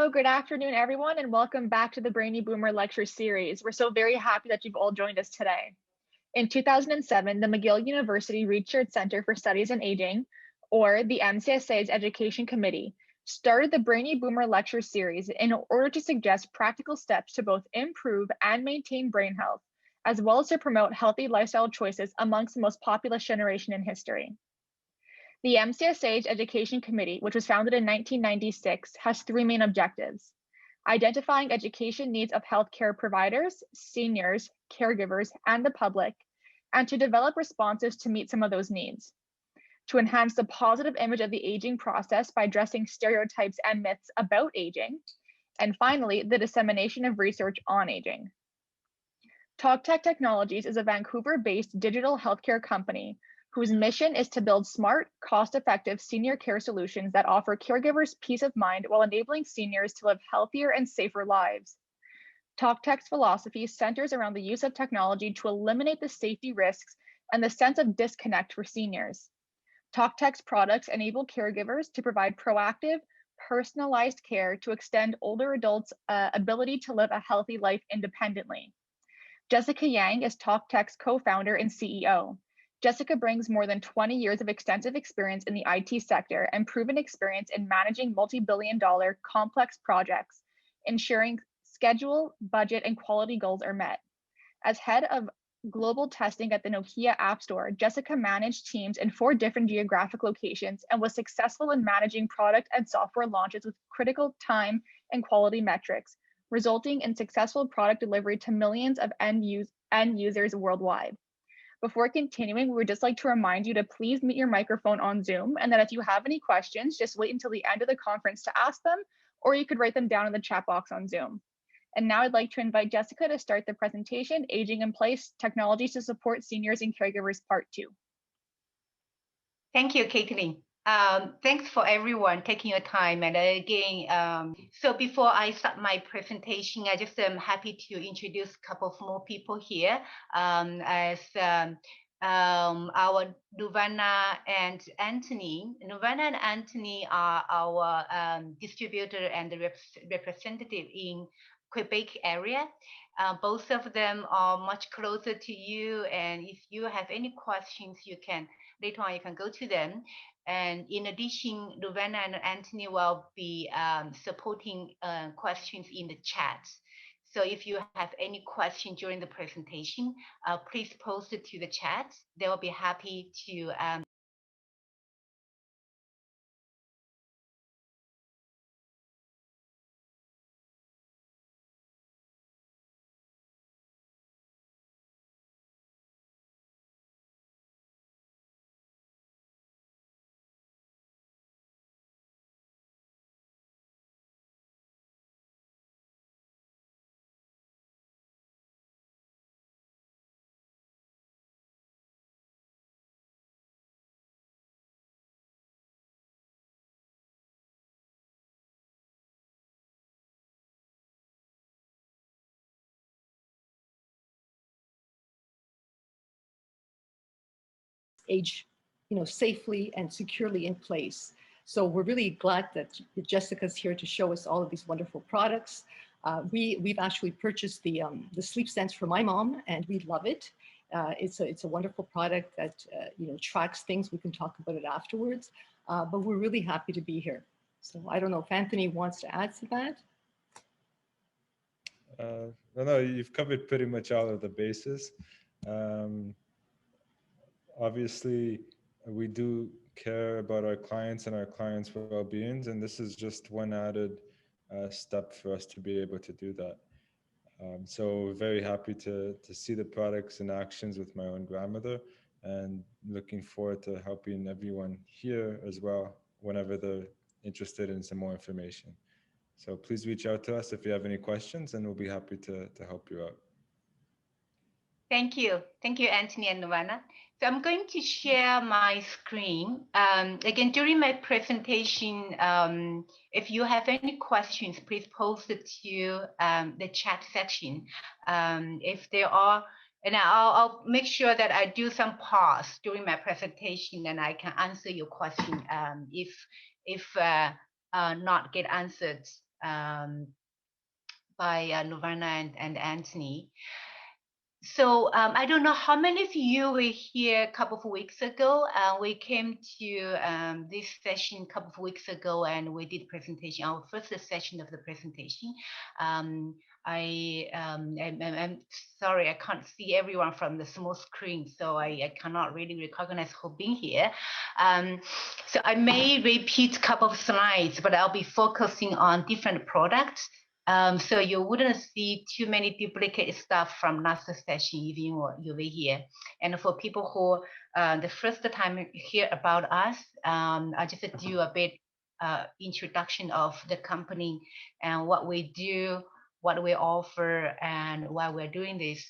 So good afternoon, everyone, and welcome back to the Brainy Boomer Lecture Series. We're so very happy that you've all joined us today. In 2007, the McGill University Research Center for Studies in Aging, or the MCSA's Education Committee, started the Brainy Boomer Lecture Series in order to suggest practical steps to both improve and maintain brain health, as well as to promote healthy lifestyle choices amongst the most populous generation in history. The MCSA's Education Committee, which was founded in 1996, has three main objectives: identifying education needs of healthcare providers, seniors, caregivers, and the public, and to develop responses to meet some of those needs; to enhance the positive image of the aging process by addressing stereotypes and myths about aging; and finally, the dissemination of research on aging. TalkTech Technologies is a Vancouver-based digital healthcare company whose mission is to build smart, cost-effective senior care solutions that offer caregivers peace of mind while enabling seniors to live healthier and safer lives. TalkTech's philosophy centers around the use of technology to eliminate the safety risks and the sense of disconnect for seniors. TalkTech's products enable caregivers to provide proactive, personalized care to extend older adults' ability to live a healthy life independently. Jessica Yang is TalkTech's co-founder and CEO. Jessica brings more than 20 years of extensive experience in the IT sector and proven experience in managing multi-billion-dollar complex projects, ensuring schedule, budget, and quality goals are met. As head of global testing at the Nokia App Store, Jessica managed teams in 4 different geographic locations and was successful in managing product and software launches with critical time and quality metrics, resulting in successful product delivery to millions of end users worldwide. Before continuing, we would just like to remind you to please mute your microphone on Zoom, and that if you have any questions, just wait until the end of the conference to ask them, or you could write them down in the chat box on Zoom. And now I'd like to invite Jessica to start the presentation, Aging in Place, Technologies to Support Seniors and Caregivers, Part 2. Thank you, Caitlin. Thanks for everyone taking your time. And again, so before I start my presentation, I just am happy to introduce a couple of more people here, as our Nuvana and Anthony. Nuvana and Anthony are our distributor and representative in Quebec area. Both of them are much closer to you, and if you have any questions, later on you can go to them. And in addition, Nuvana and Anthony will be supporting questions in the chat. So if you have any question during the presentation, please post it to the chat. They will be happy to age, safely and securely in place. So we're really glad that Jessica's here to show us all of these wonderful products. We've actually purchased the sleep sense for my mom, and we love it. It's a wonderful product that tracks things. We can talk about it afterwards, but we're really happy to be here. So I don't know if Anthony wants to add to that. No, you've covered pretty much all of the bases. Obviously, we do care about our clients and our clients' well-being, and this is just one added step for us to be able to do that. So we're very happy to see the products in actions with my own grandmother, and looking forward to helping everyone here as well whenever they're interested in some more information. So please reach out to us if you have any questions, and we'll be happy to help you out. Thank you. Thank you, Anthony and Nuvana. So I'm going to share my screen. Again, during my presentation, if you have any questions, please post it to the chat section. If there are, and I'll make sure that I do some pause during my presentation, and I can answer your question if not get answered by Novana and Anthony. So I don't know how many of you were here a couple of weeks ago. We came to this session a couple of weeks ago, and we did presentation, our first session of the presentation. I'm sorry, I can't see everyone from the small screen, so I cannot really recognize who been here. So I may repeat a couple of slides, but I'll be focusing on different products. So you wouldn't see too many duplicate stuff from last session if you were here. And for people who the first time hear about us, I'll just do a bit introduction of the company and what we do, what we offer, and why we're doing this.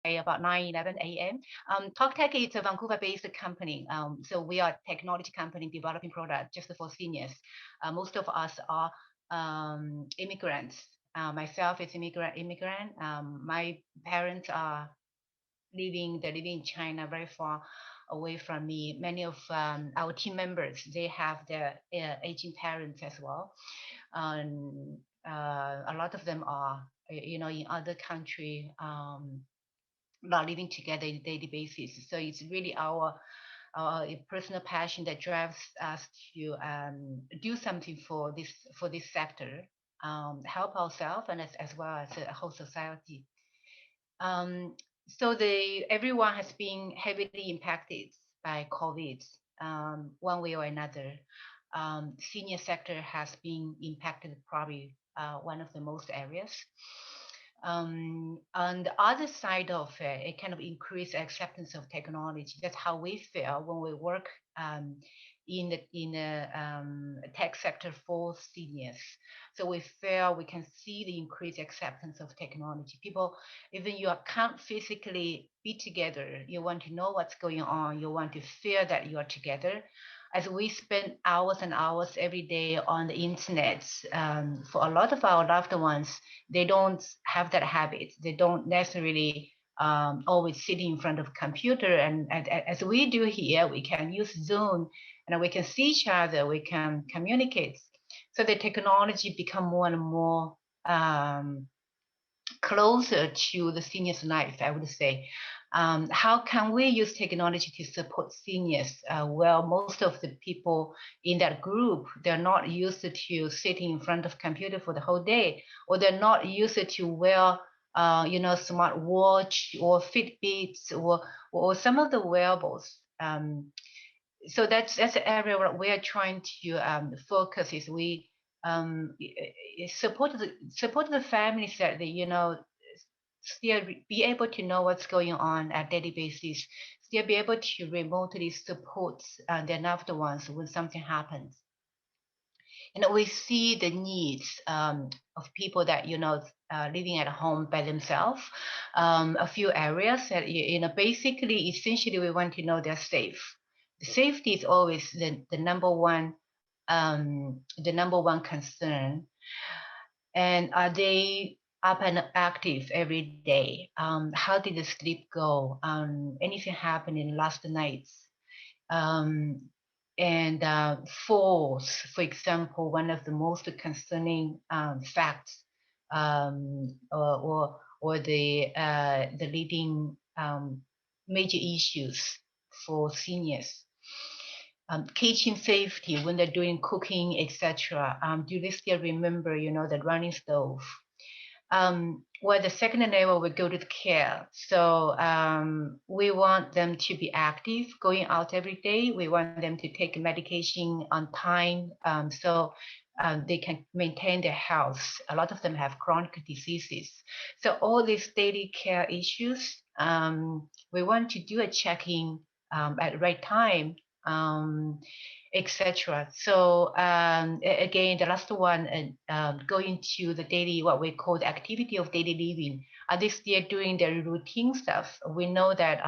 About 9:11 a.m. TalkTech is a Vancouver-based company. So we are a technology company developing products just for seniors. Most of us are immigrants. Myself is immigrant. My parents are living in China, very far away from me. Many of our team members, they have their aging parents as well. And a lot of them are, in other country. Not living together on a daily basis. So it's really our personal passion that drives us to do something for this sector, help ourselves and as well as the whole society. So everyone has been heavily impacted by COVID, one way or another. Senior sector has been impacted probably one of the most areas. On the other side of it, it kind of increased acceptance of technology. That's how we feel when we work in the tech sector for seniors. So we feel we can see the increased acceptance of technology. People, even you can't physically be together, you want to know what's going on, you want to feel that you are together. As we spend hours and hours every day on the internet, for a lot of our loved ones, they don't have that habit. They don't necessarily always sit in front of a computer. And as we do here, we can use Zoom and we can see each other, we can communicate. So the technology become more and more closer to the senior's life, I would say. How can we use technology to support seniors? Well, most of the people in that group, they're not used to sitting in front of computer for the whole day, or they're not used to wear smart watch or Fitbits or some of the wearables. So that's the area where we are trying to focus. Is we support the families that they still be able to know what's going on at daily basis, still be able to remotely support their loved ones when something happens. And we see the needs of people that living at home by themselves. A few areas that basically, essentially, we want to know they're safe. Safety is always the number one concern. And are they up and active every day? How did the sleep go? Anything happened in last nights? And falls, for example, one of the most concerning facts, or the leading major issues for seniors. Kitchen safety when they're doing cooking, etc. Do they still remember, the running stove? Well, the second level, we go to the care. So we want them to be active, going out every day. We want them to take medication on time, so they can maintain their health. A lot of them have chronic diseases. So all these daily care issues, we want to do a check-in at the right time etc. So again, the last one, going to the daily, what we call the activity of daily living. Are they still doing their routine stuff? We know that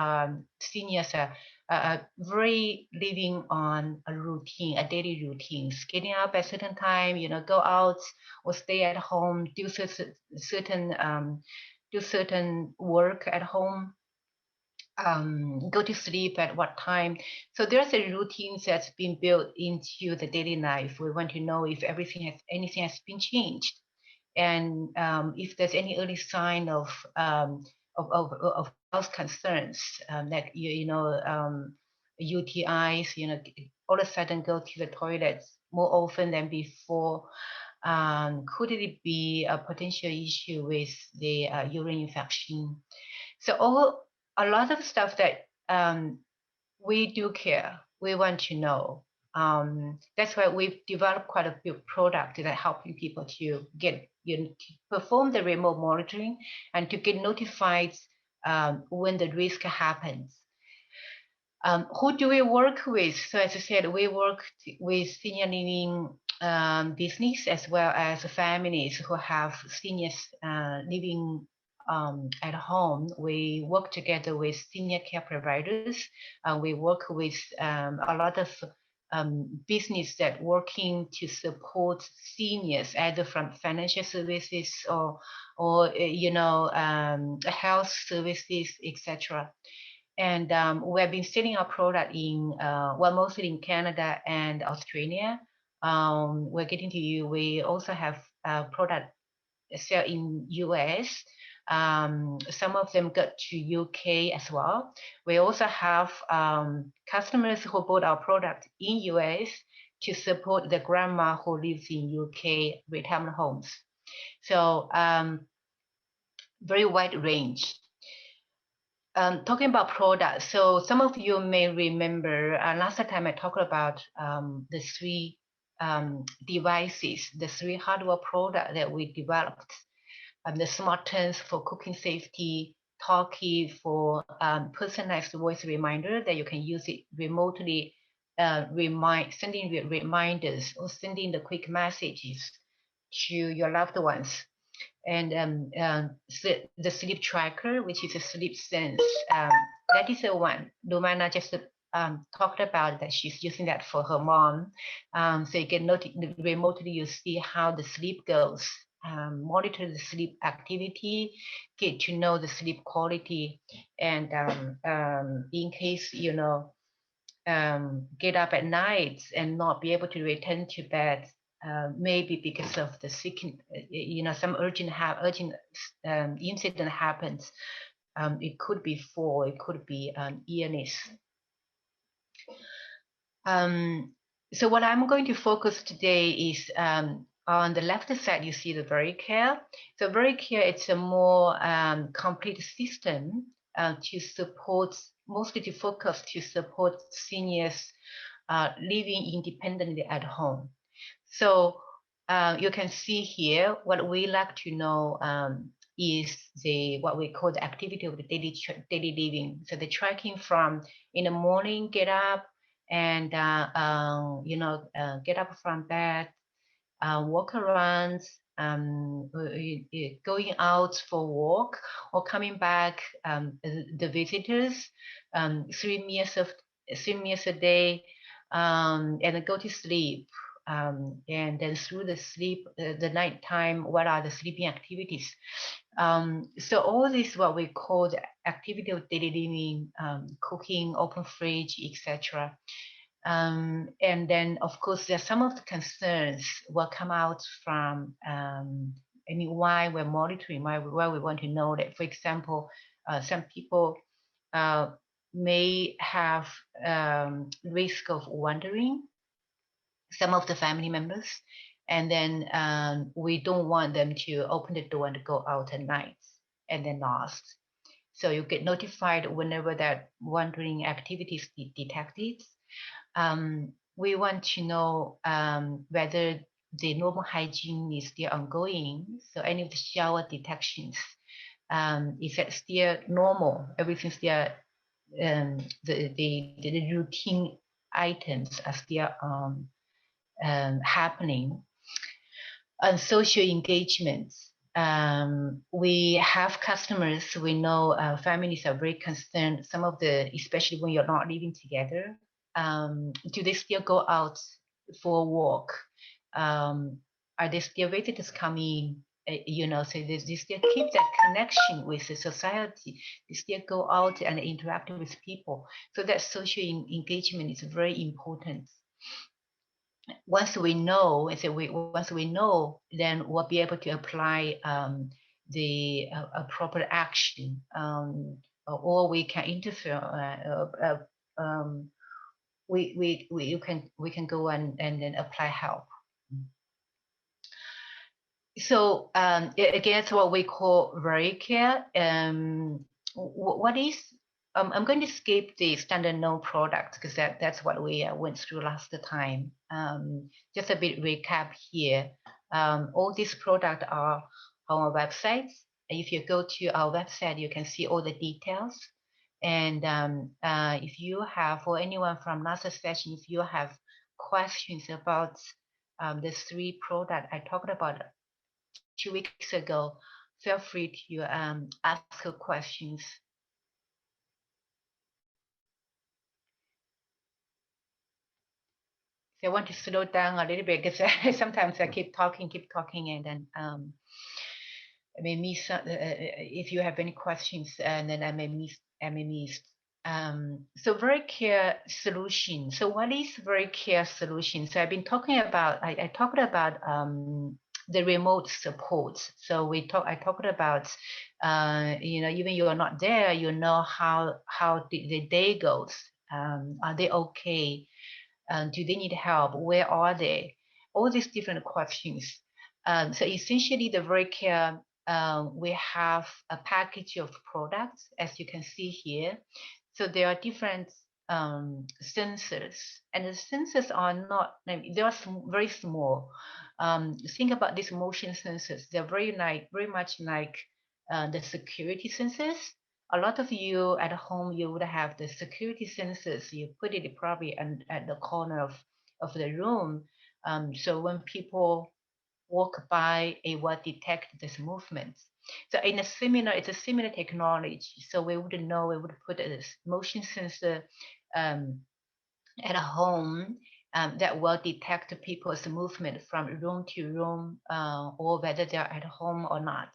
seniors are very living on a routine, a daily routines, getting up at a certain time, go out or stay at home, do certain work at home, go to sleep at what time. So there's a routine that's been built into the daily life. We want to know if anything has been changed, and if there's any early sign of health concerns, like UTIs, all of a sudden go to the toilet more often than before. Could it be a potential issue with the urine infection? So a lot of stuff that we do care, we want to know. That's why we've developed quite a few products that are helping people to get, to perform the remote monitoring and to get notified when the risk happens. Who do we work with? So as I said, we work with senior living business as well as families who have seniors living at home. We work together with senior care providers. We work with a lot of business that working to support seniors, either from financial services or health services, etc. And we have been selling our product in, mostly in Canada and Australia. We're getting to you. We also have a product sell in US. Some of them got to UK as well. We also have customers who bought our product in US to support the grandma who lives in UK retirement homes. So very wide range. Talking about products, so some of you may remember last time I talked about the three devices, the three hardware products that we developed. The smart turns for cooking safety, Talkie for personalized voice reminder that you can use it remotely, sending reminders or sending the quick messages to your loved ones. And the sleep tracker, which is a sleep sense, that is the one Lumana just talked about, that she's using that for her mom. So you can remotely, you see how the sleep goes, monitor the sleep activity, get to know the sleep quality, and in case get up at night and not be able to return to bed, maybe because of the sickness, some urgent incident happens. It could be fall, it could be an illness. So what I'm going to focus today is on the left side, you see the VeriCare. So VeriCare, it's a more complete system to support, mostly to focus to support seniors living independently at home. So you can see here, what we like to know is what we call the activity of the daily living. So the tracking from in the morning, get up and get up from bed, walk around, going out for walk or coming back, the visitors, 3 meals a day, and then go to sleep. And then through the nighttime, what are the sleeping activities? So all this, what we call the activity of daily living, cooking, open fridge, etc. And then, of course, there are some of the concerns will come out from, why we're monitoring, why we want to know that, for example, some people may have risk of wandering, some of the family members, and then we don't want them to open the door and go out at night and then lost. So you get notified whenever that wandering activities detected. We want to know whether the normal hygiene is still ongoing. So any of the shower detections, is that still normal? Everything's still the routine items are still happening. On social engagements, we have customers, we know families are very concerned, some of especially when you're not living together, do they still go out for a walk? Are there still visitors coming? So they still keep that connection with the society. They still go out and interact with people. So that social engagement is very important. Once we know, then we'll be able to apply the proper action, or we can interfere. We can go and then apply help. So again, it's what we call very care. What is I'm going to skip the standard known product because that's what we went through last time. Just a bit recap here. All these products are on our website. If you go to our website, you can see all the details. And if you have, or anyone from last session, if you have questions about the 3 products I talked about 2 weeks ago, feel free to ask questions. So I want to slow down a little bit because sometimes I keep talking, and then I may miss if you have any questions, and then I may miss. So very care solution. So what is very care solution? So I've been talking about. I talked about the remote support. So I talked about, even you are not there, you know how the day goes. Are they okay? Do they need help? Where are they? All these different questions. So essentially, the very care, we have a package of products, as you can see here. So there are different sensors, and the sensors are not, they are very small. Think about these motion sensors. They're very much like the security sensors. A lot of you at home, you would have the security sensors. You put it probably at the corner of the room. So when people walk by, it will detect this movement. So it's a similar technology. So we would know, we would put a motion sensor at home that will detect people's movement from room to room, or whether they're at home or not.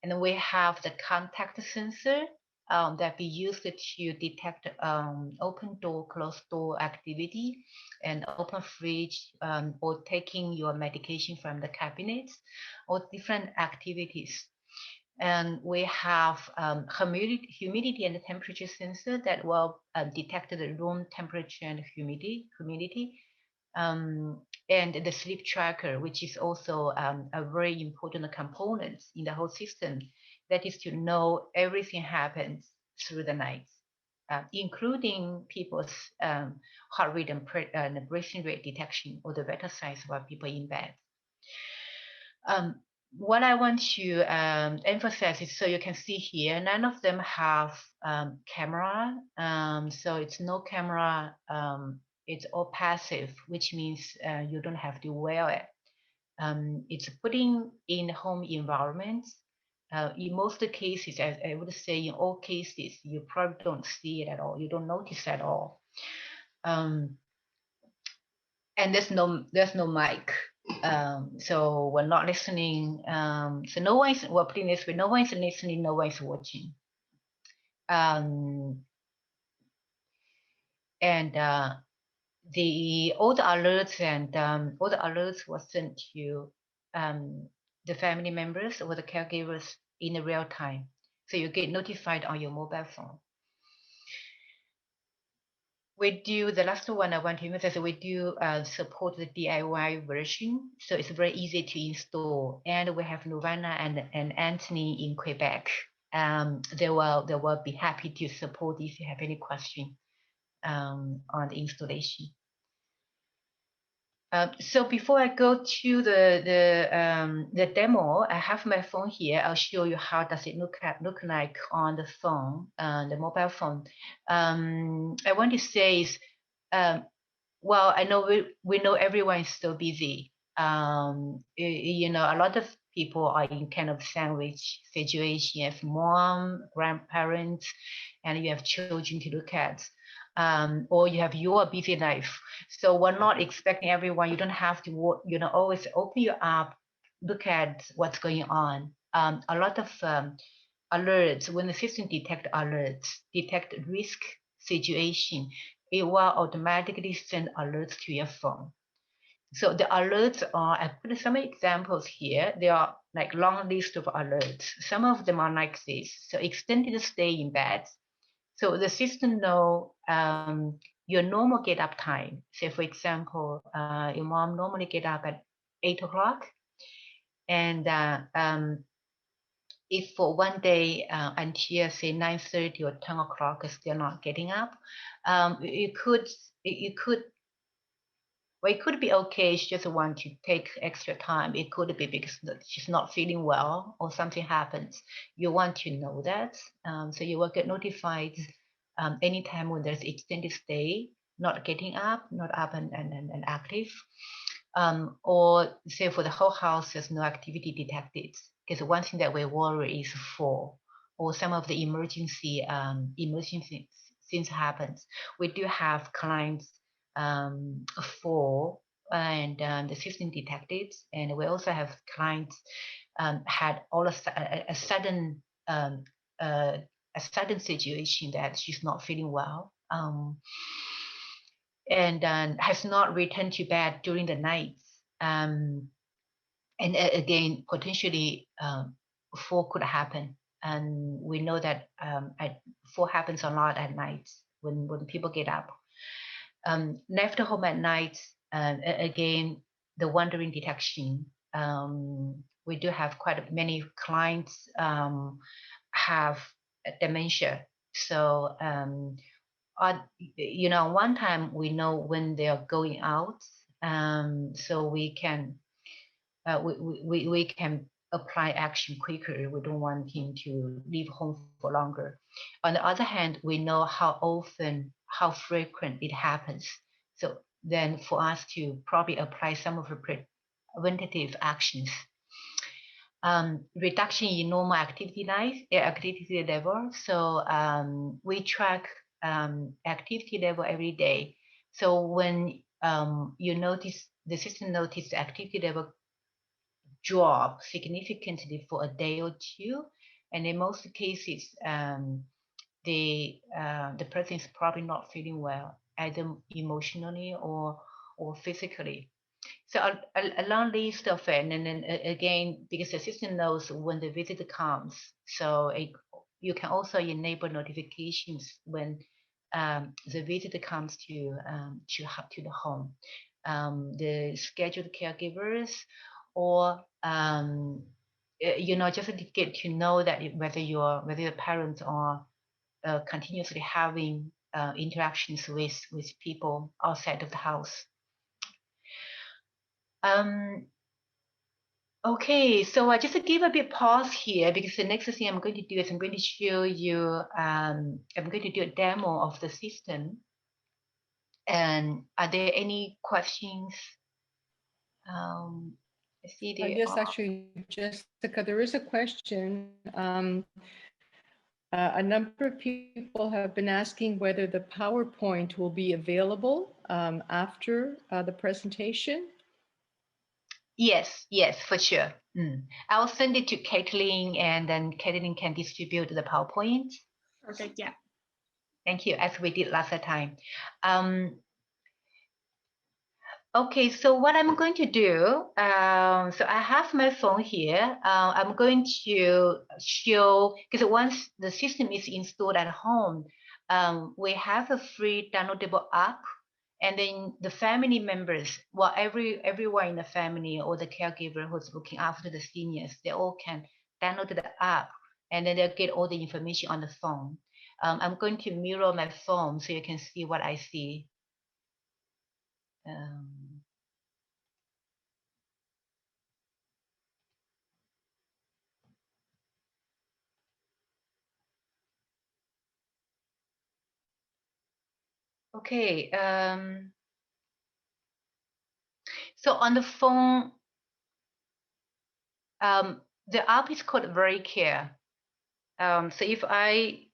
And then we have the contact sensor that be used to detect open door, closed door activity, and open fridge, or taking your medication from the cabinets, or different activities. And we have humidity and temperature sensor that will detect the room temperature and humidity. And the sleep tracker, which is also a very important component in the whole system, that is to know everything happens through the night, including people's heart rate and breathing rate detection, or the vital signs while people in bed. What I want to emphasize is, so you can see here, none of them have camera. So it's no camera. It's all passive, which means you don't have to wear it. It's putting in home environments. In most cases, I would say in all cases, you probably don't see it at all. You don't notice at all. And there's no mic. So we're not listening. So no one's, we're putting this way, no one's listening, no one's watching. And all the alerts were sent to the family members or the caregivers in real time. So you get notified on your mobile phone. We do, the last one I want to emphasize, we do support the DIY version. So it's very easy to install. And we have Novana and Anthony in Quebec. They will be happy to support if you have any question on the installation. So before I go to the demo, I have my phone here. I'll show you how does it look like on the phone, the mobile phone. I want to say is well, I know we know everyone is so busy. You know, a lot of people are in kind of sandwich situation. You have mom, grandparents, and you have children to look at. Or you have your busy life. So we're not expecting everyone. You don't have to, you know, always open your app, look at what's going on. A lot of alerts, when the system detect risk situation, it will automatically send alerts to your phone. So the alerts are, I put some examples here. There are like long list of alerts. Some of them are like this. So extended stay in bed. So the system know your normal get up time. Say for example, your mom normally get up at 8 o'clock. And if for one day until say 9:30 or 10 o'clock still not getting up, it could well, it could be okay. She just want to take extra time. It could be because she's not feeling well or something happens. You want to know that, so you will get notified anytime when there's extended stay, not getting up, not up and active. Or say for the whole house, there's no activity detected. Because one thing that we worry is fall or some of the emergency things happens. We do have clients fall and the system detected, and we also have clients had all a sudden a sudden situation that she's not feeling well. And has not returned to bed during the night. And again, potentially fall could happen. And we know that fall happens a lot at night when people get up. Left home at night, again, the wandering detection. We do have quite many clients have dementia. So you know, one time we know when they are going out, so we can we can apply action quicker. We don't want him to leave home for longer. On the other hand, we know how often, how frequent it happens. So then for us to probably apply some of the preventative actions. Reduction in normal activity level. So we track activity level every day. So when you notice, the system notice activity level drop significantly for a day or two, and in most cases, the person is probably not feeling well, either emotionally or physically. So a long list of it, and then again, because the system knows when the visitor comes, so you can also enable notifications when the visitor comes to the home. The scheduled caregivers, or you know, just to get to know that whether the parents are continuously having interactions with people outside of the house. Okay, so I just give a bit pause here because the next thing I'm going to do is I'm going to show you, I'm going to do a demo of the system. And are there any questions? I see there yes, actually, Jessica, there is a question. A number of people have been asking whether the PowerPoint will be available after the presentation. Yes, for sure. I'll send it to Caitlin, and then Caitlin can distribute the PowerPoint. Perfect, yeah. Thank you, as we did last time. Okay, so what I'm going to do, so I have my phone here. I'm going to show, because once the system is installed at home, we have a free downloadable app, and then the family members, well, everyone in the family or the caregiver who's looking after the seniors, they all can download the app, and then they'll get all the information on the phone. I'm going to mirror my phone so you can see what I see. Okay. So on the phone, the app is called Very Care. So if I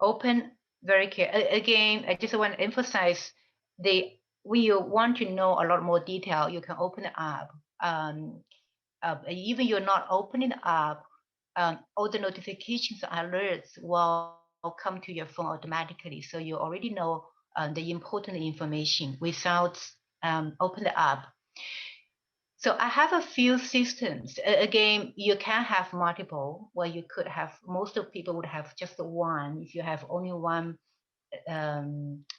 open Very Care again, I just want to emphasize when you want to know a lot more detail, you can open the app. Even you're not opening the app, all the notifications alerts will come to your phone automatically. So you already know the important information without open the app. So I have a few systems. Again, you can have multiple, where you could have, most of people would have just one if you have only one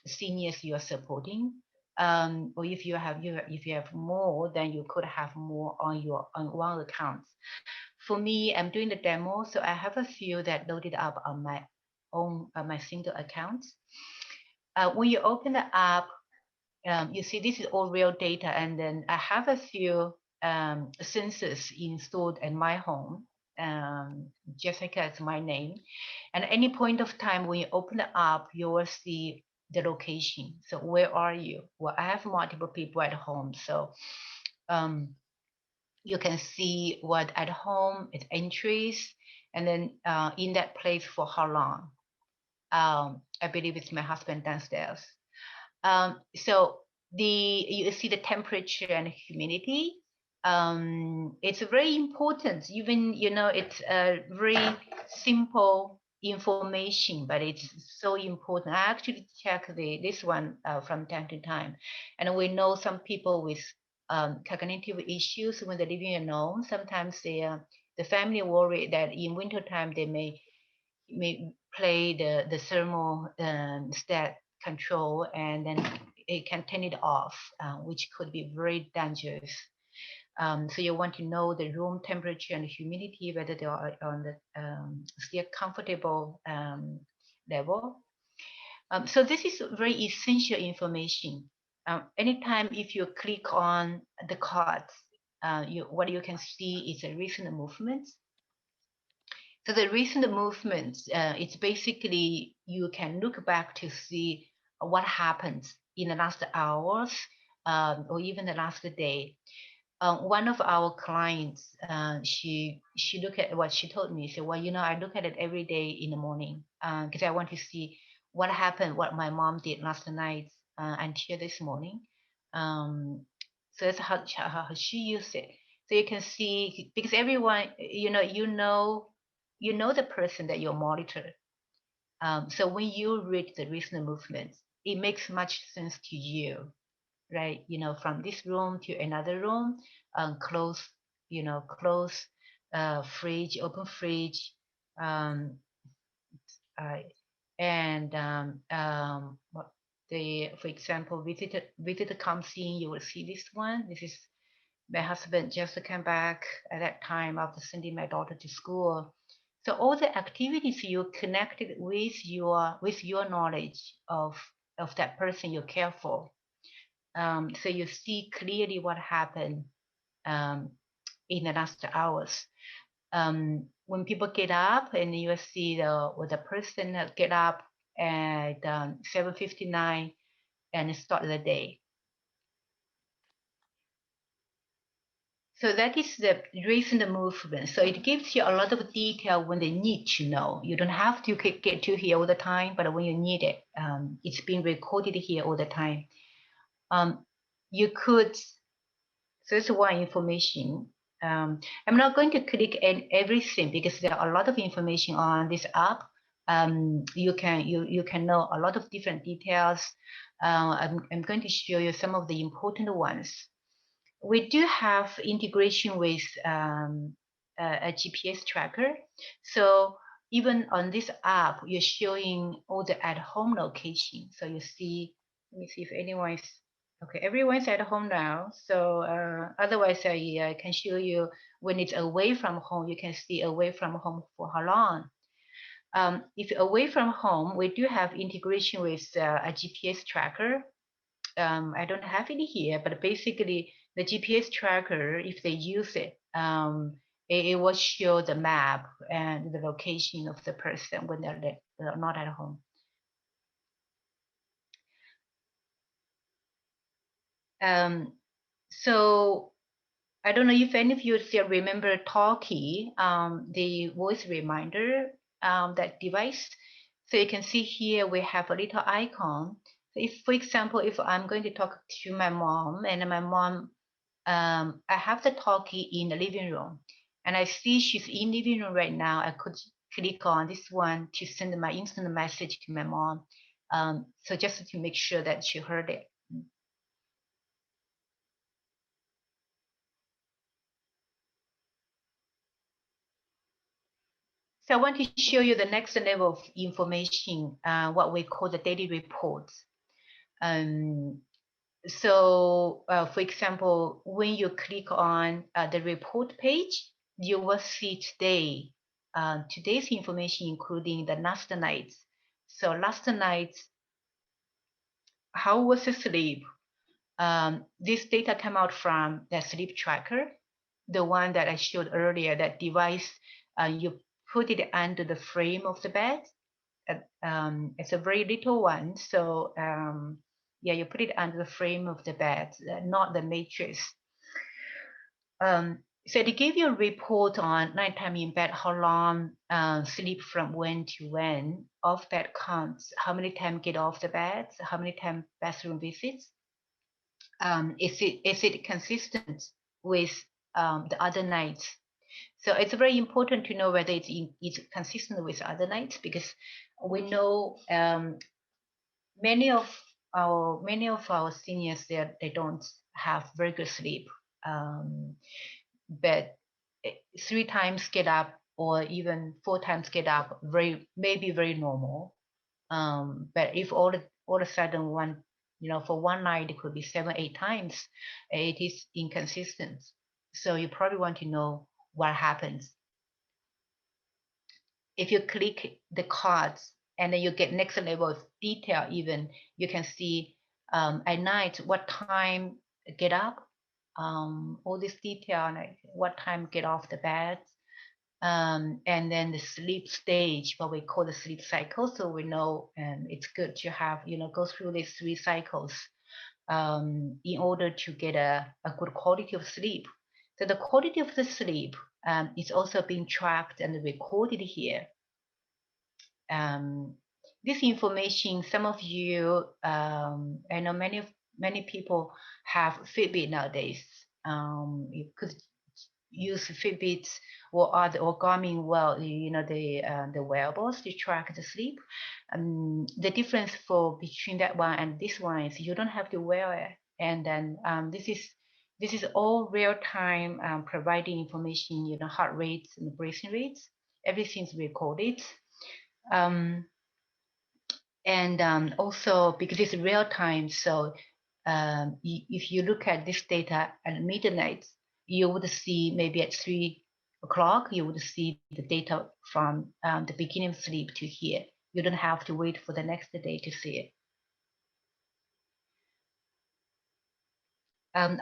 seniors you are supporting. Or if you have more, then you could have more on one account. For me, I'm doing the demo, so I have a few that loaded up on my own my single account. When you open the app, you see this is all real data, and then I have a few sensors installed in my home. Jessica is my name, and at any point of time when you open the app, you will see the location. So where are you? Well, I have multiple people at home, so you can see what at home, its entries, and then in that place for how long. I believe it's my husband downstairs. So you see the temperature and humidity. It's very important. Even it's a very simple information, but it's so important. I actually check this one from time to time, and we know some people with cognitive issues when they're living alone. Sometimes the family worry that in wintertime they may play the thermal stat control, and then it can turn it off, which could be very dangerous. So you want to know the room temperature and humidity, whether they are on the still comfortable level. So this is very essential information. Anytime if you click on the cards, what you can see is a recent movement. So the recent movements, it's basically you can look back to see what happened in the last hours or even the last day. One of our clients, she looked at what she told me. She said, well, I look at it every day in the morning because I want to see what happened, what my mom did last night until this morning. So that's how she used it. So you can see, because everyone, you know the person that you monitor. So when you read the recent movements, it makes much sense to you, right? From this room to another room, close, fridge, open fridge, and for example, visitor comes in, you will see this one. This is my husband just came back at that time after sending my daughter to school. So all the activities you connected with your knowledge of that person you care for. So you see clearly what happened in the last hours. When people get up, and you see the person get up at 7:59 and start the day. So that is the recent movement. So it gives you a lot of detail when they need to know. You don't have to get to here all the time, but when you need it, it's being recorded here all the time. You could, so that's one information. I'm not going to click everything because there are a lot of information on this app. You can know a lot of different details. I'm going to show you some of the important ones. We do have integration with a GPS tracker. So even on this app, you're showing all the at-home location. So you see, let me see if anyone is, okay, everyone's at home now. So otherwise I can show you when it's away from home, you can see away from home for how long. If away from home, we do have integration with a GPS tracker. I don't have it here, but basically the GPS tracker, if they use it, it will show the map and the location of the person when they're not at home. So I don't know if any of you still remember Talkie, the voice reminder, that device. So you can see here we have a little icon. So if, for example, if I'm going to talk to my mom and my mom, I have the Talkie in the living room and I see she's in living room right now, I could click on this one to send my instant message to my mom. So just to make sure that she heard it. So I want to show you the next level of information, what we call the daily reports. So for example, when you click on the report page, you will see today, today's information, including the last night. So last night, how was the sleep? This data come out from the sleep tracker, the one that I showed earlier, that device, you put it under the frame of the bed. It's a very little one, so yeah, you put it under the frame of the bed, not the mattress. So they give you a report on nighttime in bed, how long sleep from when to when, off bed counts, how many times get off the bed, how many times bathroom visits. Is it consistent with the other nights? So it's very important to know whether it's consistent with other nights, because we know many of our seniors, they don't have very good sleep, but 3 times get up or even 4 times get up maybe very normal. But if all of a sudden one, for one night it could be 7, 8 times, it is inconsistent. So you probably want to know what happens. If you click the cards and then you get next level of detail, even you can see at night what time get up, all this detail, like what time get off the bed, and then the sleep stage, what we call the sleep cycle. So we know it's good to have, go through these 3 cycles in order to get a good quality of sleep. So the quality of the sleep is also being tracked and recorded here. This information, some of you, I know many people have Fitbit nowadays. You could use Fitbits or Garmin, the wearables to track the sleep. The difference between that one and this one is you don't have to wear it, and then this is all real time, providing information, heart rates and breathing rates. Everything's recorded. And also because it's real time, so if you look at this data at midnight, you would see maybe at 3 o'clock, you would see the data from the beginning of sleep to here. You don't have to wait for the next day to see it.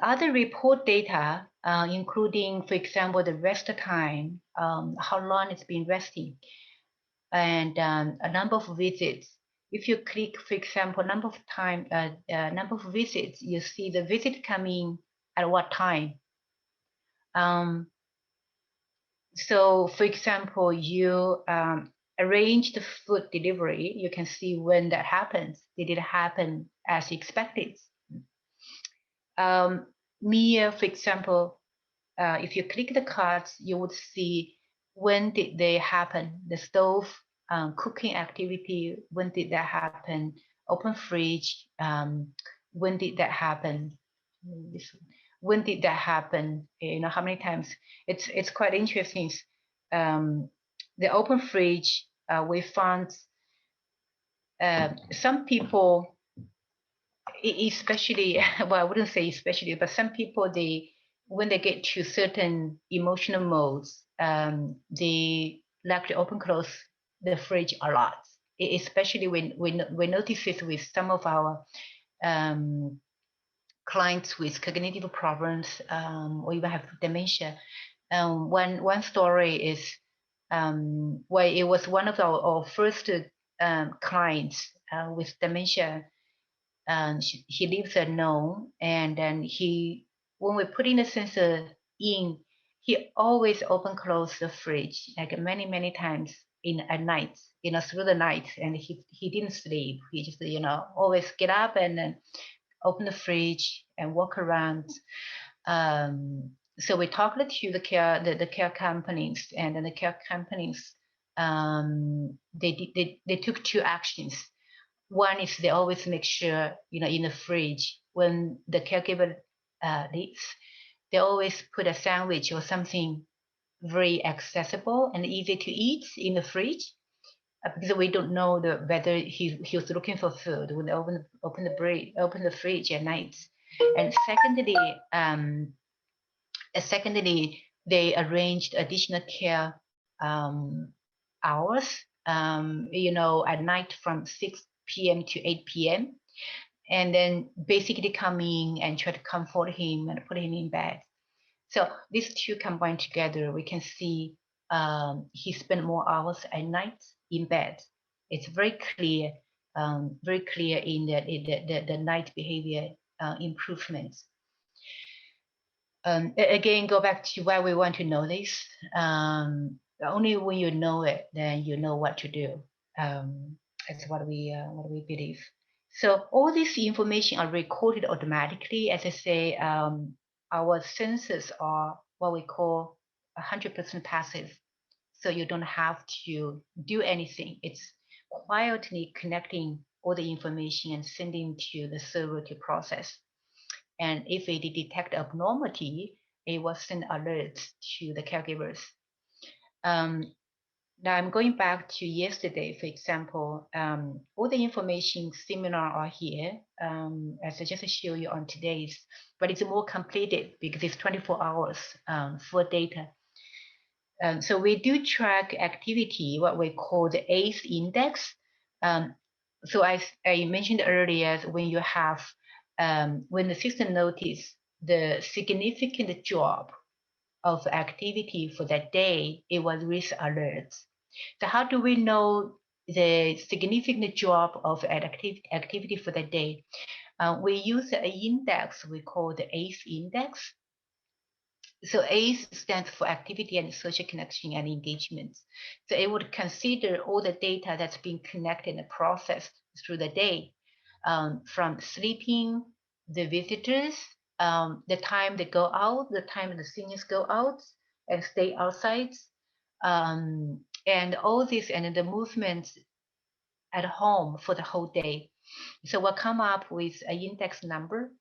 Other report data, including, for example, the rest time, how long it's been resting, and a number of visits. If you click, for example, number of visits, you see the visit coming at what time. So, for example, you arrange the food delivery, you can see when that happens. Did it happen as expected? For example, if you click the cards, you would see when did they happen. The stove cooking activity, when did that happen? Open fridge, when did that happen? When did that happen? How many times? It's quite interesting. The open fridge, we found some people, especially, well, I wouldn't say especially, but some people, when they get to certain emotional modes, they like to open close the fridge a lot. Especially when we notice it with some of our clients with cognitive problems, or even have dementia. One story is where it was one of our first clients with dementia. he leaves a note, and then when we put in the sensor in, he always open close the fridge like many times at night, through the night, and he didn't sleep. He just always get up and then open the fridge and walk around. So we talked to the care companies, and then the care companies, they took two actions. One is they always make sure, in the fridge when the caregiver leaves, they always put a sandwich or something very accessible and easy to eat in the fridge, because we don't know whether he was looking for food when they open the fridge at night. And secondly, they arranged additional care hours, at night from 6 p.m. to 8 p.m. And then basically come in and try to comfort him and put him in bed. So these two combined together, we can see he spent more hours at night in bed. It's very clear in the night behavior improvements. Again, go back to why we want to know this. Only when you know it, then you know what to do. That's what we believe. So all this information are recorded automatically. As I say, our sensors are what we call 100% passive. So you don't have to do anything. It's quietly connecting all the information and sending to the server to process. And if it detect abnormality, it will send alerts to the caregivers. Now I'm going back to yesterday, for example. All the information similar are here, as I just showed you on today's, but it's more completed because it's 24 hours for data. So we do track activity, what we call the ACE index. So as I mentioned earlier, when you have, when the system notices the significant drop of activity for that day, it will raise alerts. So how do we know the significant drop of activity for that day? We use an index we call the ACE index. So ACE stands for activity and social connection and engagement. So it would consider all the data that's being connected and processed through the day, from sleeping, the visitors, the time they go out, the time the seniors go out and stay outside, and all this, and the movements at home for the whole day. So we'll come up with an index number.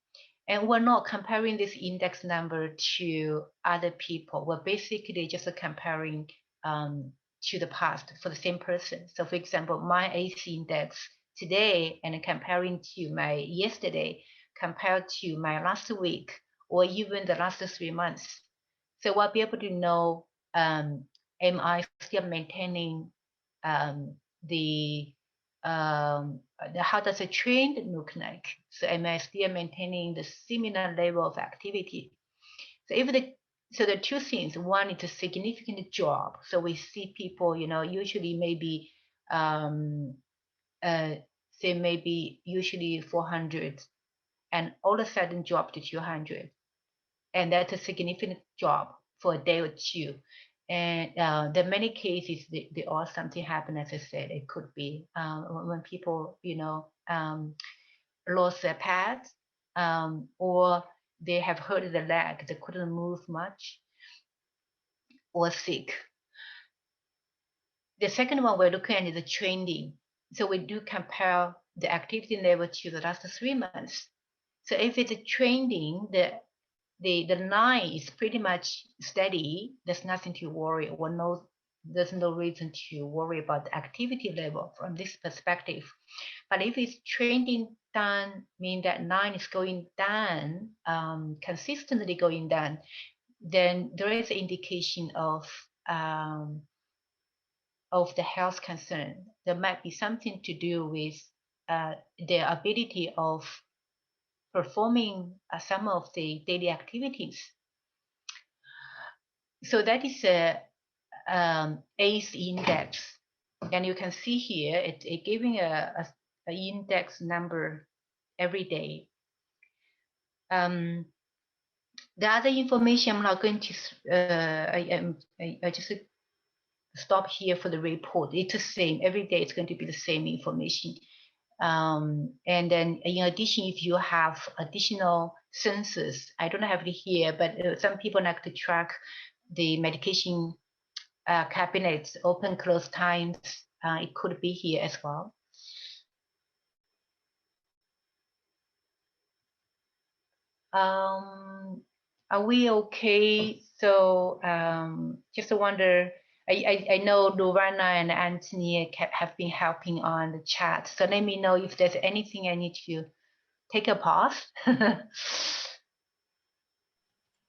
And we're not comparing this index number to other people. We're basically just comparing to the past for the same person. So for example, my ACE index today and comparing to my yesterday compared to my last week or even the last 3 months. So we'll be able to know, am I still maintaining how does a trend look like? So am I still maintaining the similar level of activity? So so the two things, one is a significant drop. So we see people, usually maybe, say maybe usually 400 and all of a sudden drop to 200. And that's a significant drop for a day or two. And there are many cases there are something happen, as I said. It could be when people, lost their pets, or they have hurt their leg, they couldn't move much, or sick. The second one we're looking at is the trending. So we do compare the activity level to the last 3 months. So if it's trending, the line is pretty much steady. There's nothing to worry, or there's no reason to worry about the activity level from this perspective. But if it's trending down, mean that line is going down, consistently going down, then there is an indication of the health concern. There might be something to do with their ability of performing some of the daily activities. So that is a ACE index, and you can see here it giving a index number every day. The other information I'm not going to, I just stop here for the report. It's the same. Every day it's going to be the same information. And then in addition, if you have additional sensors, I don't have it here, but some people like to track the medication cabinets, open, close times. It could be here as well. Are we okay? So just wonder, I know Lorana and Anthony have been helping on the chat. So let me know if there's anything I need to take a pause.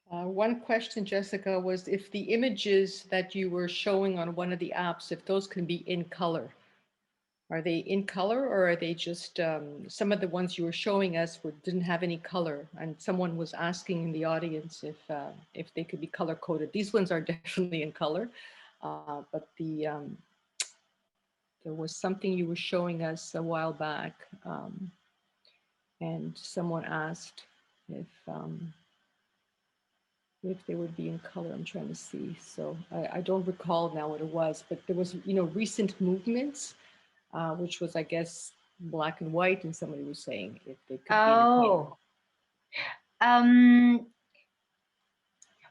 One question, Jessica, was if the images that you were showing on one of the apps, if those can be in color. Are they in color, or are they just some of the ones you were showing us didn't have any color? And someone was asking in the audience if they could be color coded. These ones are definitely in color, but there was something you were showing us a while back, and someone asked if they would be in color. I'm trying to see. So I don't recall now what it was, but there was, recent movements. Which was, I guess, black and white, and somebody was saying if they could be in color.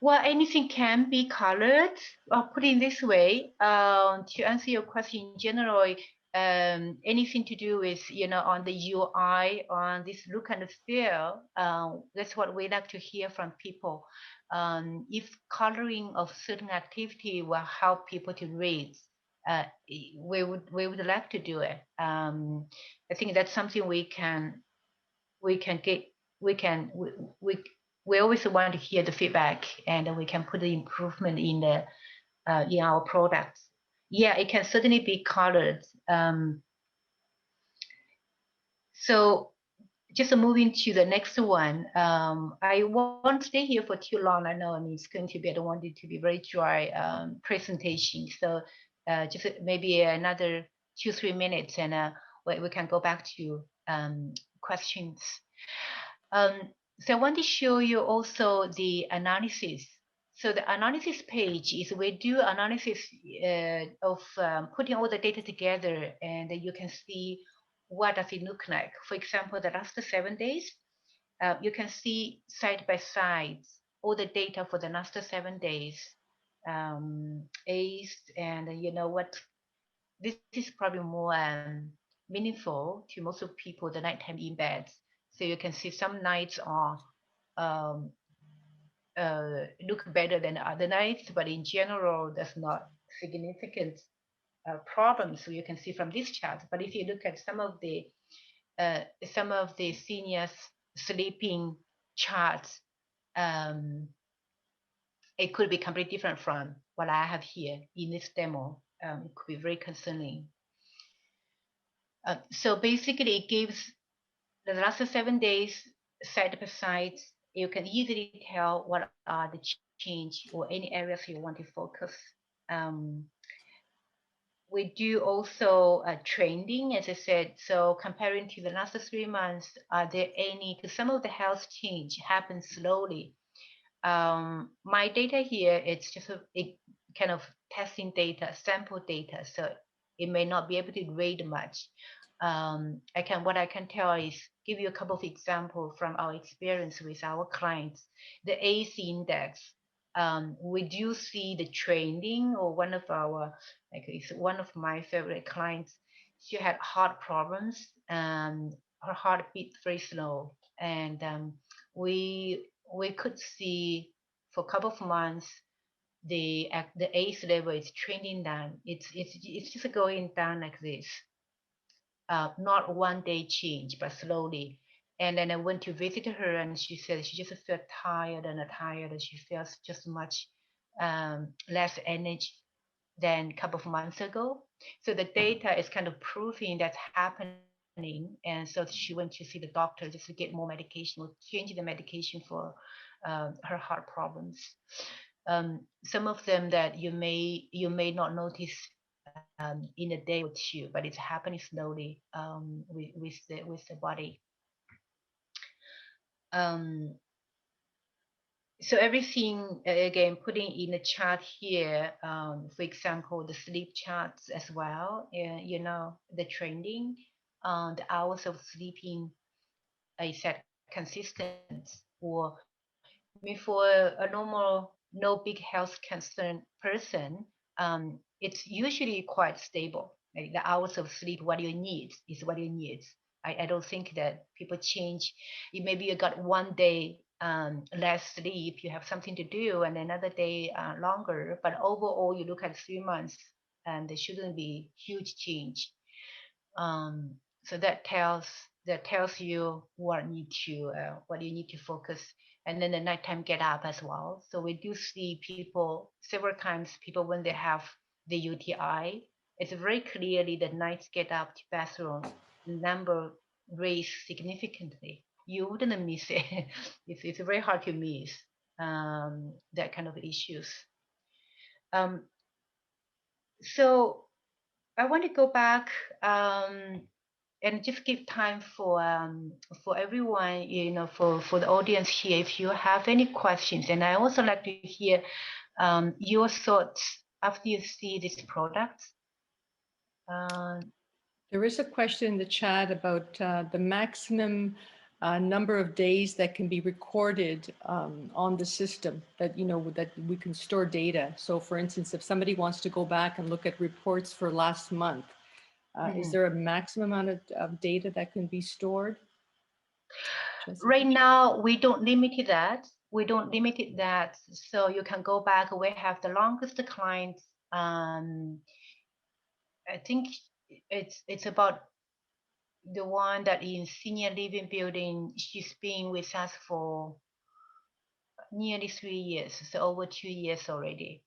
Well, anything can be colored. I'll put it this way. To answer your question, generally, anything to do with, on the UI, on this look and feel, that's what we like to hear from people. If coloring of certain activity will help people to read, we would like to do it. I think that's something we always want to hear the feedback, and we can put the improvement in the in our products. Yeah, it can certainly be colored. So just moving to the next one. I won't stay here for too long. I know, it's going to be, I don't want it to be very dry presentation. So just maybe another 2-3 minutes, and we can go back to questions. So I want to show you also the analysis. So the analysis page is we do analysis of putting all the data together, and you can see what does it look like. For example, the last 7 days, you can see side by side all the data for the last 7 days. Ace, and what, this is probably more meaningful to most of people, the nighttime in bed. So you can see some nights are look better than other nights, but in general, there's not significant problems. So you can see from this chart. But if you look at some of the seniors sleeping charts, it could be completely different from what I have here in this demo. It could be very concerning. So basically, it gives the last 7 days side by side. You can easily tell what are the change or any areas you want to focus. We do also trending, as I said. So comparing to the last 3 months, are there any? Because some of the health change happens slowly. My data here, it's just a kind of testing data, sample data, so it may not be able to read much. What I can tell is give you a couple of examples from our experience with our clients. The ACE index, we do see the trending, or one of my favorite clients. She had heart problems, and her heart beat very slow, and we could see for a couple of months the ACE level is trending down. It's just going down like this. Not one day change, but slowly. And then I went to visit her, and she said she just felt tired and tired, and she feels just much less energy than a couple of months ago. So the data is kind of proving that's happening. And so she went to see the doctor just to get more medication, or change the medication for her heart problems. Some of them that you may not notice in a day or two, but it's happening slowly with the body. Um, so everything, again, putting in the chart here, for example, the sleep charts as well, you know, the trending, the hours of sleeping is that consistent, or maybe for a normal, no big health concern person, it's usually quite stable. Like the hours of sleep, what you need is what you need. I don't think that people change. Maybe you got one day less sleep, you have something to do, and another day longer. But overall, you look at 3 months, and there shouldn't be huge change. So that tells you what you need to focus, and then the nighttime get up as well. So we do see people several times, people when they have the UTI, it's very clearly the nights get up to bathroom, the number raise significantly. You wouldn't miss it. It's very hard to miss that kind of issues. Um, so I want to go back and just give time for everyone, you know, for the audience here, if you have any questions. And I also like to hear your thoughts after you see this product. There is a question in the chat about the maximum number of days that can be recorded on the system, that, you know, that we can store data. So for instance, if somebody wants to go back and look at reports for last month, is there a maximum amount of data that can be stored? Jessica? Right now, we don't limit that. We don't limit that. So you can go back. We have the longest client. I think it's about the one that in senior living building. She's been with us for nearly 3 years, so over 2 years already.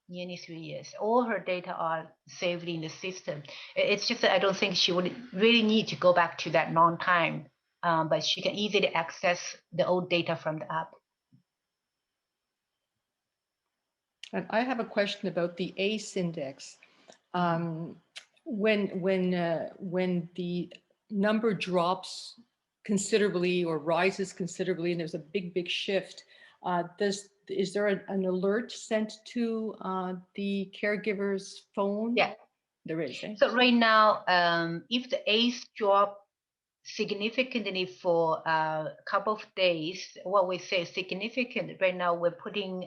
Nearly 3 years. All her data are saved in the system. It's just that I don't think she would really need to go back to that long time, but she can easily access the old data from the app. And I have a question about the ACE index. When the number drops considerably or rises considerably, and there's a big shift, is there an alert sent to the caregiver's phone? Yeah, there is. Eh? So right now, if the ACE drop significantly for a couple of days, what we say significant, right now we're putting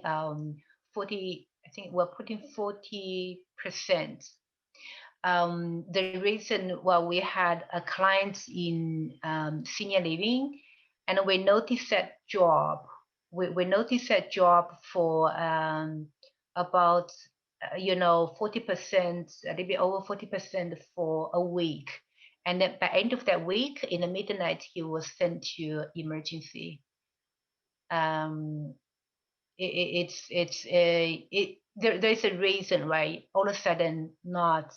40, I think we're putting 40%. The reason why we had a client in senior living, and we noticed that drop. We noticed that drop for about 40%, a little bit over 40% for a week. And then by end of that week, in the midnight, he was sent to emergency. There's a reason, right? All of a sudden, not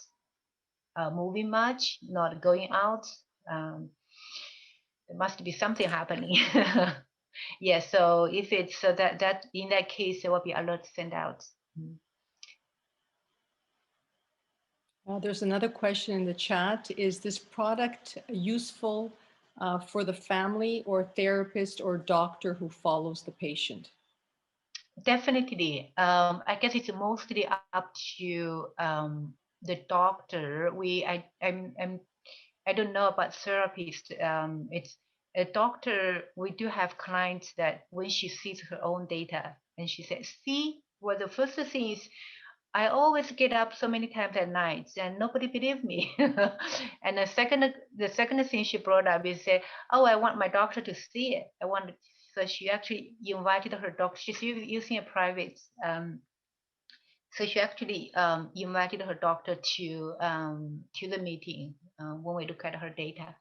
moving much, not going out. There must be something happening. Yeah. So if it's that in that case, there will be alert sent out. There's another question in the chat. Is this product useful for the family or therapist or doctor who follows the patient? Definitely. I guess it's mostly up to the doctor. I don't know about therapists. It's a doctor. We do have clients that when she sees her own data and she says, "See, well, the first thing is I always get up so many times at night and nobody believed me." And the second thing she brought up is say, "Oh, I want my doctor to see it. So she actually invited her doctor. She's using a private. So she actually invited her doctor to the meeting when we look at her data.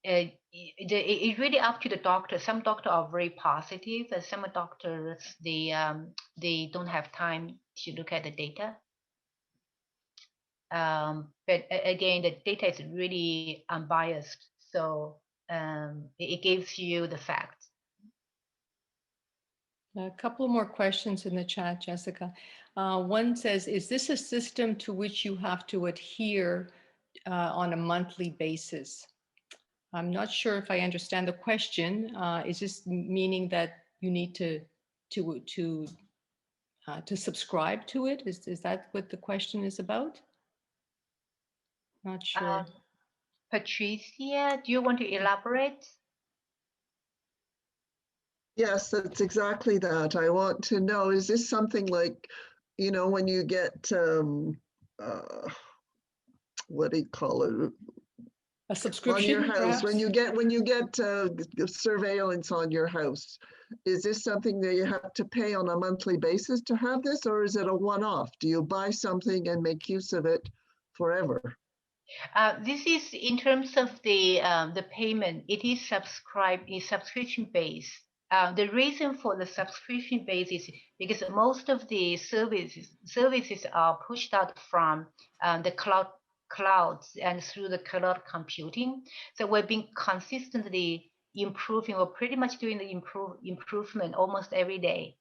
It's really up to the doctor. Some doctors are very positive, and some doctors they don't have time to look at the data. But again, the data is really unbiased, so it gives you the facts. A couple more questions in the chat, Jessica. One says, is this a system to which you have to adhere on a monthly basis? I'm not sure if I understand the question. Is this meaning that you need to subscribe to it? Is that what the question is about? Not sure. Patricia, do you want to elaborate? Yes, that's exactly that. I want to know, is this something like, when you get, what do you call it? A subscription, on your house, perhaps? when you get surveillance on your house, is this something that you have to pay on a monthly basis to have this, or is it a one-off? Do you buy something and make use of it forever? This is in terms of the payment. It is subscription based. The reason for the subscription base is because most of the services are pushed out from the clouds and through the cloud computing. So we've been consistently improving, or pretty much doing the improvement almost every day.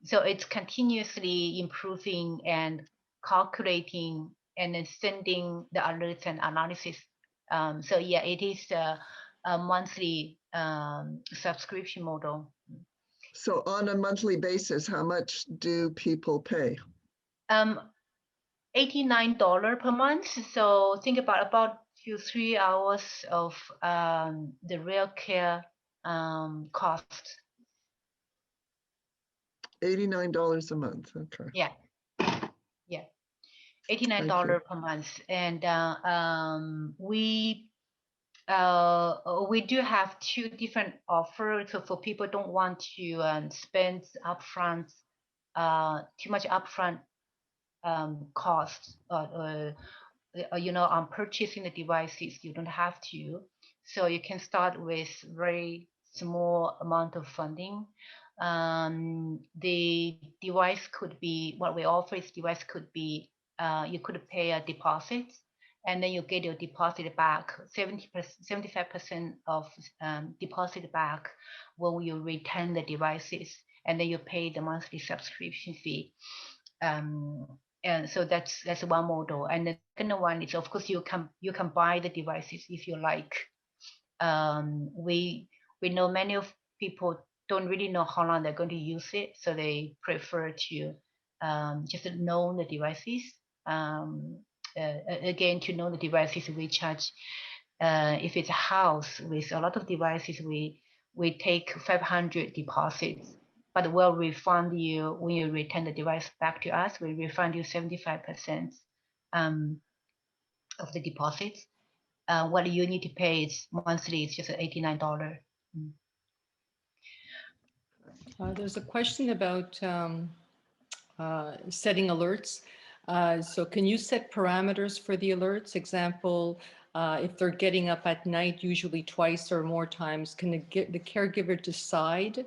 So it's continuously improving and calculating and then sending the alerts and analysis. So yeah, it is a monthly subscription model. So on a monthly basis, how much do people pay? $89 per month. So think about 2-3 hours of the real care cost. $89 a month. Okay. Yeah. Yeah. $89 per month. And we do have 2 different offers. So for people who don't want to spend upfront too much upfront cost, on purchasing the devices, you don't have to. So you can start with very small amount of funding. The device could be, what we offer is device could be, you could pay a deposit, and then you get your deposit back, 75% of deposit back when you return the devices, and then you pay the monthly subscription fee. And so that's one model. And the second one is, of course, you can buy the devices if you like. We know many of people don't really know how long they're going to use it, so they prefer to just know the devices. Again, to know the devices, we charge. If it's a house with a lot of devices, we take 500 deposits, but we'll refund you when you return the device back to us. We refund you 75% of the deposits. What you need to pay is monthly. It's just $89. There's a question about setting alerts. So can you set parameters for the alerts? Example, if they're getting up at night, usually twice or more times, can the caregiver decide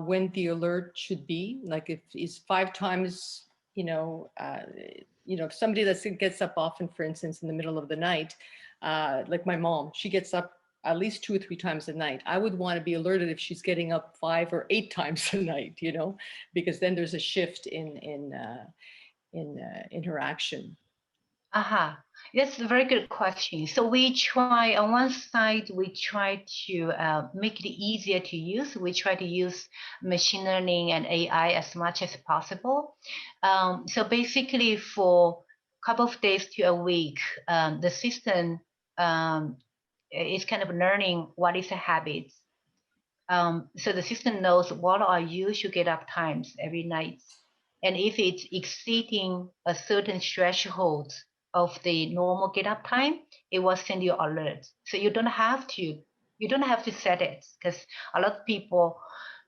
when the alert should be? Like if it's 5 times, if somebody that gets up often, for instance, in the middle of the night, like my mom, she gets up at least 2 or 3 times a night. I would want to be alerted if she's getting up 5 or 8 times a night, because then there's a shift in her action. That's a very good question. So we try, on one side, we try to make it easier to use. We try to use machine learning and AI as much as possible. So basically, for a couple of days to a week, the system is kind of learning what is a habit. So the system knows what are usual get up times every night. And if it's exceeding a certain threshold of the normal get up time, it will send you alert. So you don't have to set it, because a lot of people,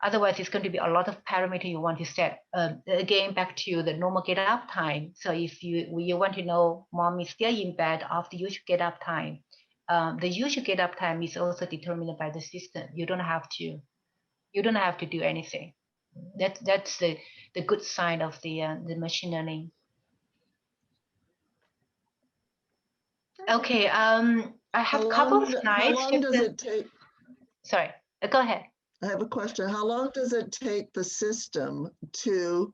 otherwise it's going to be a lot of parameter you want to set. Again, back to the normal get up time. So if you want to know mom is still in bed after usual get up time, the usual get up time is also determined by the system. You don't have to do anything. That's the good side of the machine learning. Okay, I have a couple of slides. How long does it take? Sorry, go ahead. I have a question. How long does it take the system to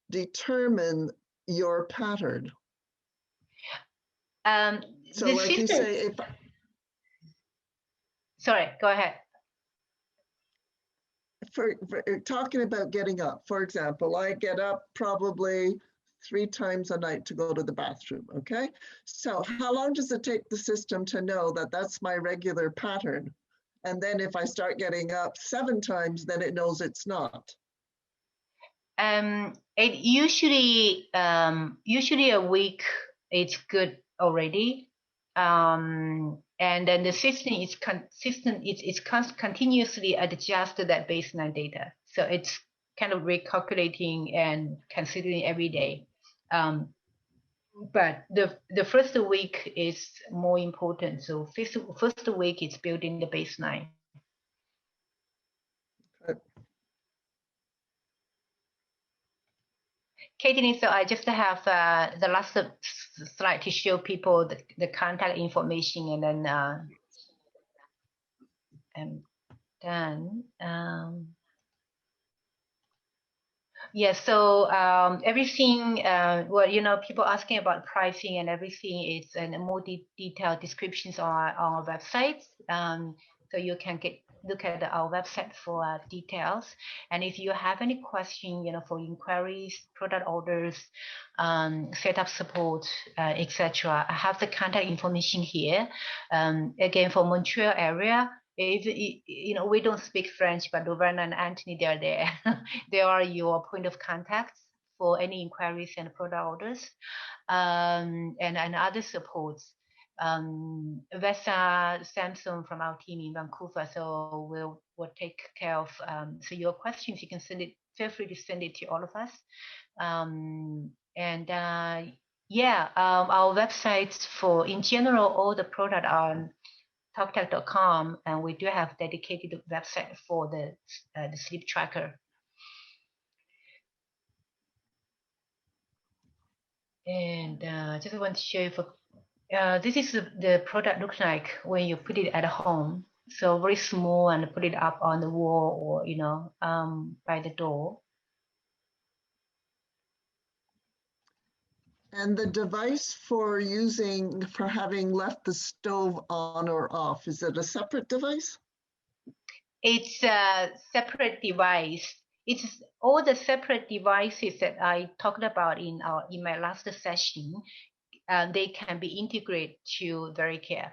determine your pattern? So like you say, Sorry, go ahead. For talking about getting up, for example, I get up probably 3 times a night to go to the bathroom, okay? So how long does it take the system to know that that's my regular pattern? And then if I start getting up 7 times, then it knows it's not. It usually a week it's good already. And then the system is continuously adjusted that baseline data. So it's kind of recalculating and considering every day. But the first week is more important. So first week is building the baseline. Katie, so I just have the last slide to show people the contact information, and then I'm done. Yeah, so everything, well, you know, people asking about pricing and everything is in more detailed descriptions on our website. So you can look at our website for details. And if you have any question, you know, for inquiries, product orders, setup support, etc., I have the contact information here. Again, for Montreal area, if you know, we don't speak French, but Louvain and Anthony, they are there. They are your point of contact for any inquiries and product orders, and other supports. Vesa Samsung from our team in Vancouver, so we'll take care of. So your questions, you can send it. Feel free to send it to all of us. Yeah, our websites for in general, all the product are on talktech.com, and we do have dedicated website for the sleep tracker. And just want to show you for this is the product looks like when you put it at home. So very small, and put it up on the wall, or you know, by the door. And the device for having left the stove on or off, is it a separate device? It's a separate device. It's all the separate devices that I talked about in my last session. They can be integrated to VeriCare,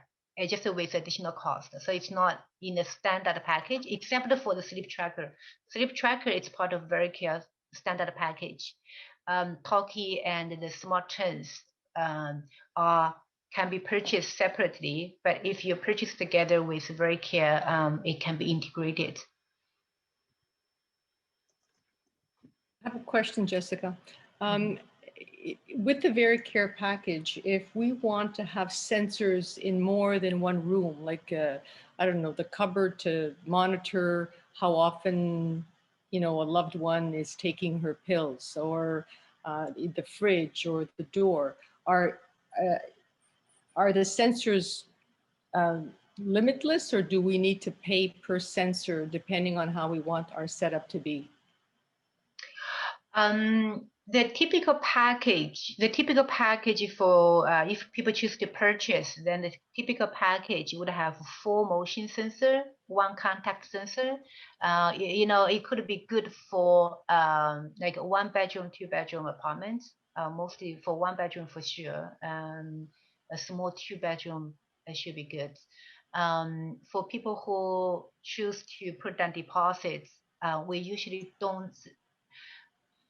just with additional cost. So it's not in a standard package, except for the sleep tracker. Sleep tracker is part of VeriCare standard package. Talkie and the smart turns can be purchased separately, but if you purchase together with VeriCare, it can be integrated. I have a question, Jessica. With the VeriCare package, if we want to have sensors in more than one room, like I don't know, the cupboard to monitor how often, you know, a loved one is taking her pills, or the fridge or the door, are the sensors limitless, or do we need to pay per sensor depending on how we want our setup to be? The typical package for if people choose to purchase, then the typical package would have 4 motion sensor, 1 contact sensor. You know, it could be good for like a 1-bedroom, 2-bedroom apartments, mostly for 1 bedroom for sure. A small 2-bedroom should be good. For people who choose to put down deposits, we usually don't.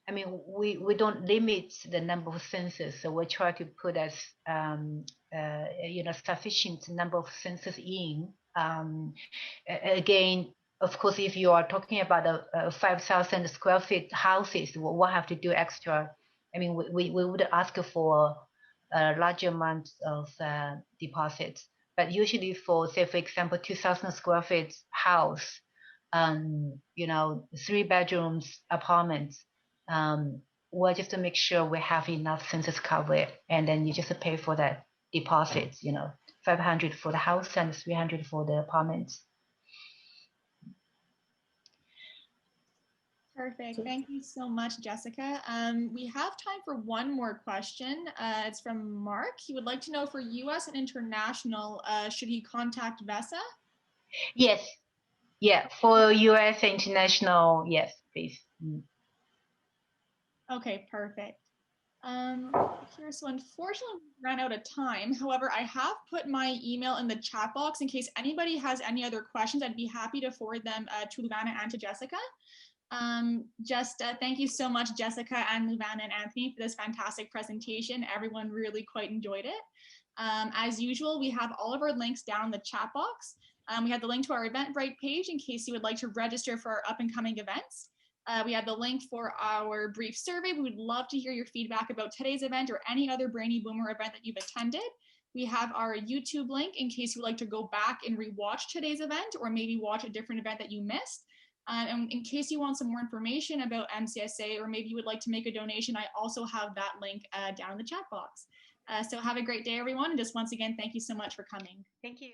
I mean, we don't limit the number of sensors, so we try to put as you know, sufficient number of sensors in. Again, of course, if you are talking about a 5,000 square feet houses, we'll have to do extra. I mean, we would ask for a large amount of deposits, but usually for, say, for example, 2,000 square feet house, you know, 3 bedrooms apartments. Well, just to make sure we have enough sensors covered, and then you just pay for that deposits, you know, 500 for the house and 300 for the apartments. Perfect. Thank you so much, Jessica. We have time for one more question. It's from Mark. He would like to know, for US and international, should he contact VESA? Yes. Yeah. For US international, yes, please. Okay, perfect. Here, so unfortunately we ran out of time. However, I have put my email in the chat box in case anybody has any other questions. I'd be happy to forward them to Luvana and to Jessica. Thank you so much, Jessica and Luvana and Anthony, for this fantastic presentation. Everyone really quite enjoyed it. As usual, we have all of our links down in the chat box. We have the link to our Eventbrite page in case you would like to register for our up and coming events. We have the link for our brief survey. We would love to hear your feedback about today's event or any other Brainy Boomer event that you've attended. We have our YouTube link in case you would like to go back and rewatch today's event or maybe watch a different event that you missed. And in case you want some more information about MCSA or maybe you would like to make a donation, I also have that link down in the chat box. So have a great day, everyone. And just once again, thank you so much for coming. Thank you.